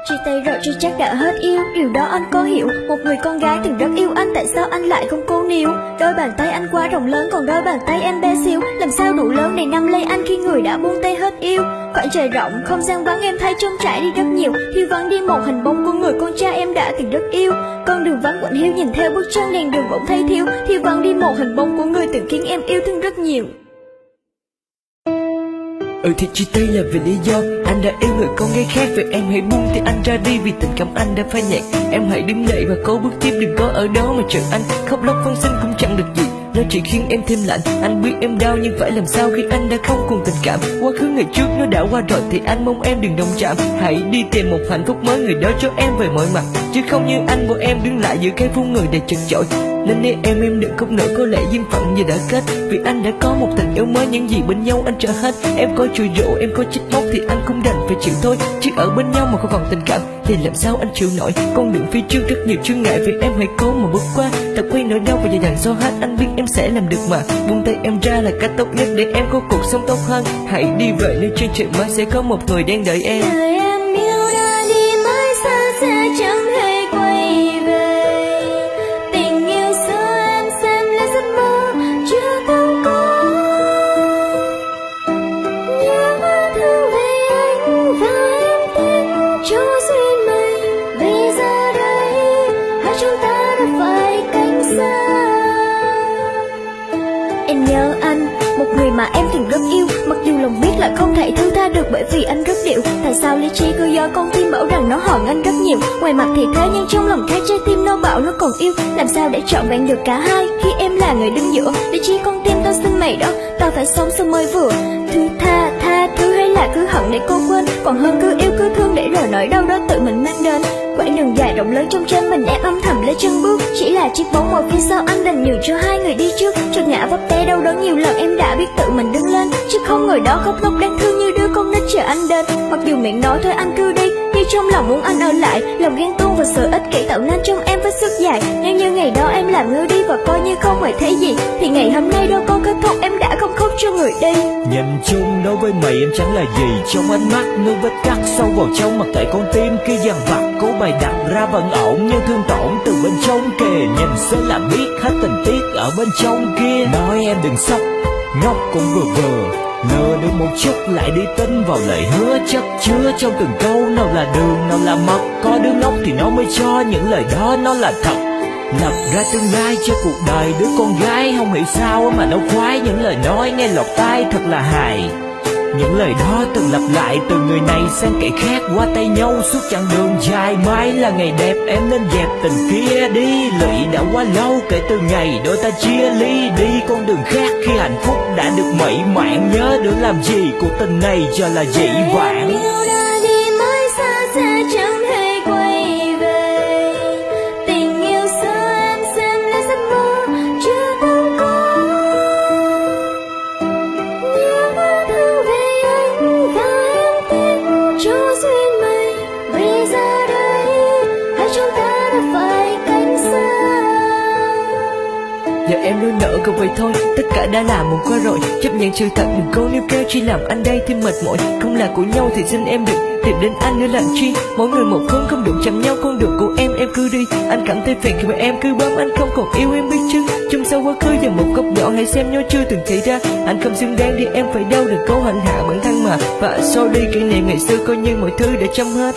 Chia tay rồi chưa chắc đã hết yêu, điều đó anh có hiểu. Một người con gái từng rất yêu anh, tại sao anh lại không cố níu? Đôi bàn tay anh quá rộng lớn, còn đôi bàn tay em bé xíu. Làm sao đủ lớn để nắm lấy anh khi người đã buông tay hết yêu? Khoảng trời rộng, không gian vắng em thấy trống trải đi rất nhiều. Thiếu vắng đi một hình bóng của người con trai em đã từng rất yêu. Con đường vắng quạnh hiu, nhìn theo bước chân đèn đường bỗng thấy thiếu. Thiếu vắng đi một hình bóng của người từng khiến em yêu thương rất nhiều. Thì chia tay là vì lý do anh đã yêu người con gái khác. Vậy em hãy buông tay anh ra đi, vì tình cảm anh đã phai nhạt. Em hãy đứng dậy và cố bước tiếp, đừng có ở đó mà chờ anh. Khóc lóc phân sinh cũng chẳng được gì, nó chỉ khiến em thêm lạnh. Anh biết em đau nhưng phải làm sao khi anh đã không còn tình cảm. Quá khứ ngày trước nó đã qua rồi thì anh mong em đừng đồng chạm. Hãy đi tìm một hạnh phúc mới, người đó cho em về mọi mặt, chứ không như anh của em đứng lại giữa cái phố người đầy chật chội. Nên nếu em đừng khóc nữa, có lẽ duyên phận giờ đã kết. Vì anh đã có một tình yêu mới, những gì bên nhau anh trả hết. Em có chửi rủa, em có trách móc thì anh cũng đành phải chịu thôi. Chứ ở bên nhau mà không còn tình cảm thì làm sao anh chịu nổi. Con đường phía trước rất nhiều chướng ngại, vì em hãy cố mà bước qua. Ta quay nỗi đau và dần dần xóa hết, anh biết em sẽ làm được mà. Buông tay em ra là cách tốt nhất để em có cuộc sống tốt hơn. Hãy đi về nơi trên trời mới sẽ có một người đang đợi em. Đời em yêu đã đi mãi xa sẽ chẳng hề quay về. Tình yêu xưa em xem là giấc mơ chưa từng có. Nhớ thương về anh và em tin cho duyên mình. Vì giờ đây hai chúng ta đã phải cách xa. Em nhớ anh, một người mà em từng rất yêu. Mặc dù lòng biết là không thể thứ tha được, bởi vì anh rất điệu. Tại sao lý trí cứ do con tim bảo rằng nó hận anh rất nhiều? Ngoài mặt thì thế nhưng trong lòng cái trái tim nó bảo nó còn yêu. Làm sao để trọn vẹn được cả hai khi em là người đứng giữa? Lý trí con tim tao xin mày đó, tao phải sống sao mới vừa. Thứ tha thứ hay là cứ hận để cô quên, còn hơn cứ yêu cứ thương để rồi nỗi đau đó tự mình mang đến. Quãng đường dài rộng lớn trong trên mình em âm thầm lấy chân bước, chỉ là chiếc bóng một phía sau anh đành nhường cho hai người đi trước. Trượt ngã vấp té đau đớn nhiều lần em đã biết tự mình đứng lên, chứ không ngồi đó khóc lóc đáng thương như đứa con nít chờ anh đến. Mặc dù miệng nói thôi anh cứ đi, nhưng trong lòng muốn anh ở lại. Lòng ghen tuông và sự ích kỷ tạo nên trong em vết xước dài. Nếu như ngày đó em làm ngơ đi và coi như không hề thấy gì, thì ngày hôm nay đâu có kết thúc em đã không khóc cho người đi. Nhìn chung đối với mày em chẳng là gì, trong ánh mắt nước vết cắt sâu vào trong mặc kệ con tim khi dằn vặt. Cố bày đặt ra vẫn ổn nhưng thương tổn từ bên trong kề, nhìn sẽ là biết hết tình tiết ở bên trong kia. Nói em đừng sốc, ngốc cũng vừa vừa, lừa được một chút lại đi tin vào lời hứa chất chứa trong từng câu. Nào là đường nào là mật, có đứa ngốc thì nó mới cho những lời đó nó là thật. Lập ra tương lai cho cuộc đời đứa con gái, không hiểu sao mà nó khoái những lời nói nghe lọt tai thật là hài. Những lời đó từng lặp lại từ người này sang kẻ khác, qua tay nhau suốt chặng đường dài. Mai là ngày đẹp em nên dẹp tình kia đi, lụy đã quá lâu kể từ ngày đôi ta chia ly. Đi con đường khác khi hạnh phúc đã được mỹ mãn, nhớ đừng làm gì cuộc tình này cho là dĩ vãng. Yêu đã đi mãi xa sẽ chẳng hề quay về. Tình yêu xưa em xem là giấc mơ chưa từng có. Nhớ thương về anh và em tin cho duyên mình. Vì giờ đây hai chúng ta đã phải cách xa. Giờ em đôi nợ còn vậy thôi, tất cả đã là một qua rồi. Chấp nhận sự thật, đừng cố níu kéo chỉ làm anh đây thêm mệt mỏi. Không là của nhau thì xin em đừng tìm đến anh nữa làm chi. Mỗi người một hướng không đụng chạm nhau, con đường của em cứ đi. Anh cảm thấy phiền khi mà em cứ bám anh không còn yêu em biết chứ. Trong sau quá khứ giờ một góc nhỏ hãy xem nhau chưa từng xảy ra. Anh không xứng đáng để em phải đau, đừng cố hành hạ bản thân mà. Và sorry kỷ niệm ngày xưa coi như mọi thứ đã trong hết.